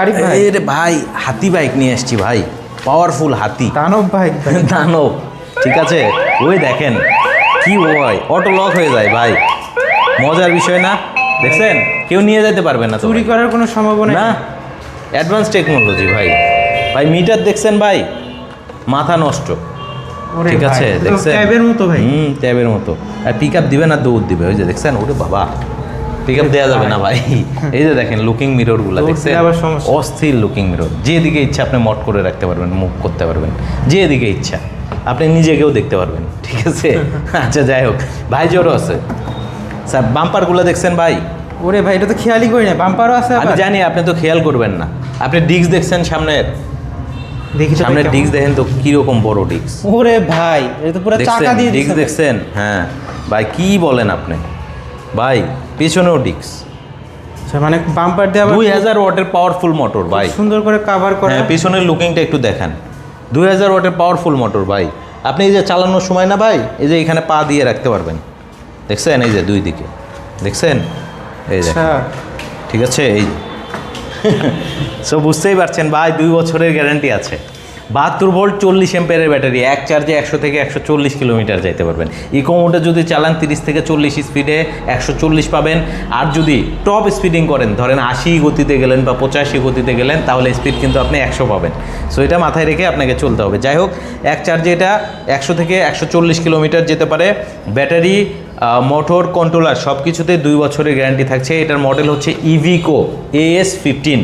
আরিফ ভাই, রে ভাই হাতি বাইক নিয়ে এসেছি ভাই, পাওয়ারফুল হাতি, দানব বাইক ভাই। দানব, ঠিক আছে। ওই দেখেন কি হয়, অটো লক হয়ে যায় ভাই, মজার বিষয় না? দেখছেন, কেউ নিয়ে যেতে পারবে না তো চুরি ভাই। করার কোনো সম্ভাবনা না, অ্যাডভান্স টেকনোলজি ভাই। ভাই মিটার দেখছেন ভাই, মাথা নষ্ট, ওরে ঠিক আছে। ভাই, তো দেখছেন ক্যাবের মতো ভাই। ট্যাবের মতো। আর পিক আপ দিবে না, দৌড় দিবে, ওই যে দেখছেন, ওরে বাবা, পিক আপ দেওয়া যাবে না ভাই। এই যে দেখেন লুকিং মিরর গুলা দৌড় দেখছেন, দিলে আবার সমস্যা। অস্থির লুকিং মিরর, যেদিকে ইচ্ছা আপনি মট করে রাখতে পারবেন, মুভ করতে পারবেন যেদিকে ইচ্ছা, আপনি নিজেকেও দেখতে পারবেন, ঠিক আছে। আচ্ছা যাই হোক, ভাই জোরও আছে স্যার। বাম্পারগুলো দেখছেন ভাই? ওরে ভাই, এটা তো খেয়ালই করি না, বাম্পারও আছে আমি আবার। জানি আপনি তো খেয়াল করবেন না। আপনি ডিস্ক দেখছেন সামনের? দেখি তো সামনের ভাই ডিস্ক কেমন। দেখেন তো কিরকম বড় ডিস্ক। ওরে ভাই, এটা তো পুরো চাকা দিয়ে ডিস্ক দিচ্ছে। দেখছেন? হ্যাঁ ভাই, কি বলেন আপনি ভাই, পেছনেও ডিস্ক। আচ্ছা, মানে বাম্পার দিয়ে আবার 2000 ওয়াটের পাওয়ারফুল মোটর ভাই। সুন্দর করে কভার করা। হ্যাঁ, পিছনের লুকিংটা একটু দেখান। 2000 ওয়াটের পাওয়ারফুল মোটর ভাই। আপনি এই যে চালানোর সময় না ভাই, এই যে এখানে পা দিয়ে রাখতে পারবেন, দেখছেন? এই যে দুই দিকে দেখছেন, এই যে, আচ্ছা, ঠিক আছে। এই সো বুঝতেই পারছেন ভাই, 2 বছরের গ্যারান্টি আছে। 72 ভোল্ট 40 এম্পিয়ারের ব্যাটারি, এক চার্জে 100 থেকে 140 কিলোমিটার যাইতে পারবেন। ইকো মোডে যদি চালান 30 থেকে 40 স্পিডে 140 পাবেন। আর যদি টপ স্পিডিং করেন, ধরেন 80 গতিতে গেলেন বা 85 গতিতে গেলেন, তাহলে স্পিড কিন্তু আপনি 100 পাবেন। সো এটা মাথায় রেখে আপনাকে চলতে হবে। যাই হোক, এক চার্জে এটা 100 থেকে 140 কিলোমিটার যেতে পারে। ব্যাটারি, মোটর, কন্ট্রোলার সব কিছুতে 2 বছরের গ্যারান্টি থাকছে। এটার মডেল হচ্ছে ইভিকো AS15।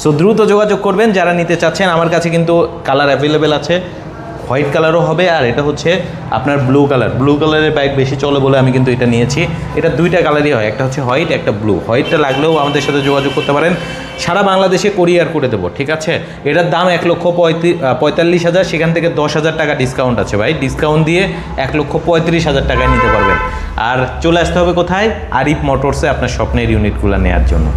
সো দ্রুত যোগাযোগ করবেন যারা নিতে চাচ্ছেন। আমার কাছে কিন্তু কালার অ্যাভেলেবেল আছে, হোয়াইট কালারও হবে, আর এটা হচ্ছে আপনার ব্লু কালার। ব্লু কালারের বাইক বেশি চলে বলে আমি কিন্তু এটা নিয়েছি। এটা 2টা কালারই হয়, একটা হচ্ছে হোয়াইট, একটা ব্লু। হোয়াইটটা লাগলেও আমাদের সাথে যোগাযোগ করতে পারেন, সারা বাংলাদেশে কোরিয়ার করে দেবো, ঠিক আছে। এটার দাম 1,45,000, সেখান থেকে 10,000 টাকা ডিসকাউন্ট আছে ভাই। ডিসকাউন্ট দিয়ে 1,35,000 টাকায় নিতে পারবেন। আর চলে আসতে হবে কোথায়? আরিফ মোটরসে আপনার স্বপ্নের ইউনিটগুলো নেওয়ার জন্য।